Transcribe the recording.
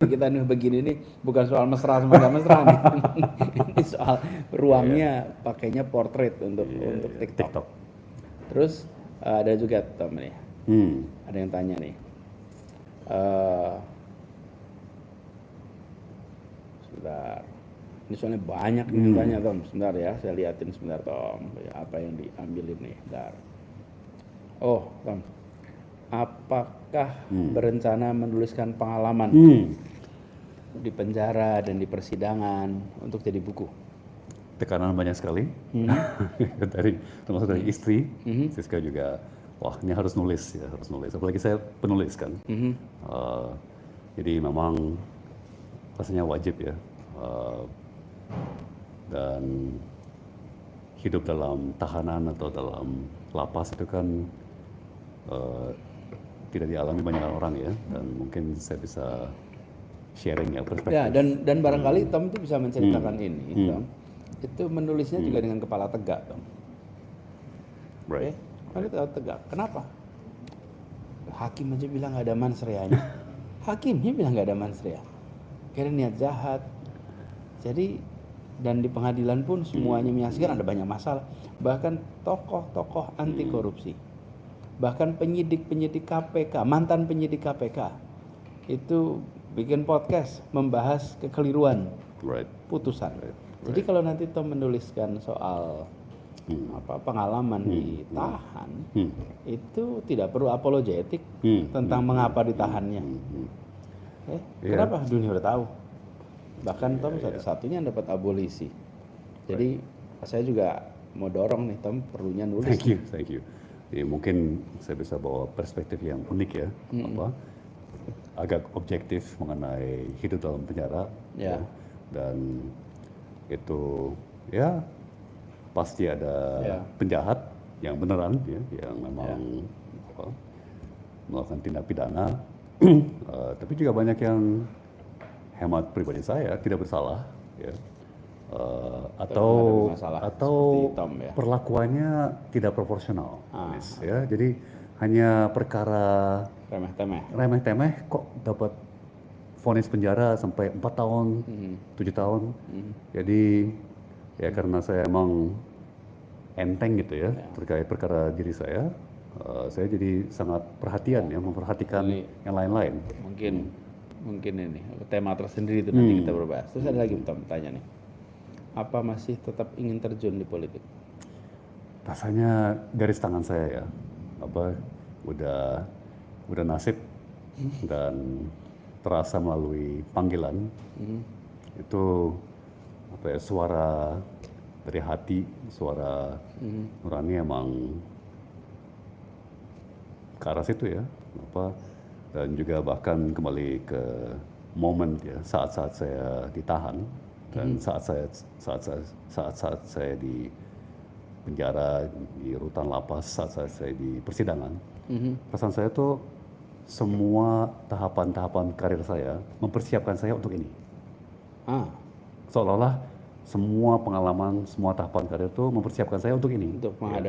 Kita nih begini nih bukan soal mesra sama nggak mesra nih. Ini soal ruangnya pakainya portrait untuk TikTok. TikTok. Terus ada juga Tom nih, ada yang tanya nih. Sebentar. Ini soalnya banyak nih yang tanya Tom. Sebentar ya, saya liatin sebentar Tom. Apa yang diambil ini? Sebentar. Oh Tom, apakah berencana menuliskan pengalaman di penjara dan di persidangan untuk jadi buku? Tekanan banyak sekali termasuk dari istri. Siska juga, wah ini harus nulis ya, harus nulis. Apalagi saya penulis kan. Jadi memang rasanya wajib ya. Dan hidup dalam tahanan atau dalam lapas itu kan tidak dialami banyak orang ya. Dan mungkin saya bisa sharing ya perspektif. Ya, dan barangkali Tom itu bisa menceritakan ini, Tom. Itu menulisnya juga dengan kepala tegak, Tom. Right. Kepala tegak. Kenapa? Hakim aja bilang nggak ada mansreanya. Hakimnya bilang nggak ada mansrea. Kira niat jahat. Jadi dan di pengadilan pun semuanya menyaksikan ada banyak masalah. Bahkan tokoh-tokoh anti korupsi, bahkan penyidik-penyidik KPK, mantan penyidik KPK itu bikin podcast membahas kekeliruan putusan. Jadi kalau nanti Tom menuliskan soal pengalaman ditahan, itu tidak perlu apologetik tentang mengapa ditahannya. Kenapa? Dunia udah tahu. Bahkan Tom satu-satunya yang dapat abolisi. Jadi saya juga mau dorong nih Tom perlunya nulis. Thank you. Jadi mungkin saya bisa bawa perspektif yang unik ya, agak objektif mengenai hidup dalam penjara, ya. Dan itu ya pasti ada penjahat yang beneran ya, yang memang melakukan tindak pidana, tapi juga banyak yang hemat pribadi saya tidak bersalah, ya. Atau Tom, ya. Perlakuannya tidak proporsional, ya. Jadi hanya perkara remeh-temeh kok dapat vonis penjara sampai 4 tahun, 7 tahun. Jadi ya karena saya emang enteng gitu ya terkait perkara diri saya jadi sangat perhatian ya, memperhatikan yang lain-lain. Mungkin ini tema tersendiri itu nanti kita berbahas. Terus ada lagi tanya nih, apa masih tetap ingin terjun di politik? Rasanya garis tangan saya ya, udah nasib dan terasa melalui panggilan. Itu suara dari hati, suara nurani emang ke arah situ ya, dan juga bahkan kembali ke momen ya saat-saat saya ditahan dan saat-saat saya di penjara, di rutan lapas, saat-saat saya di persidangan. Perasaan saya tuh semua tahapan-tahapan karir saya mempersiapkan saya untuk ini. Seolah-olah semua pengalaman, semua tahapan karir itu mempersiapkan saya untuk ini. Untuk menghadapi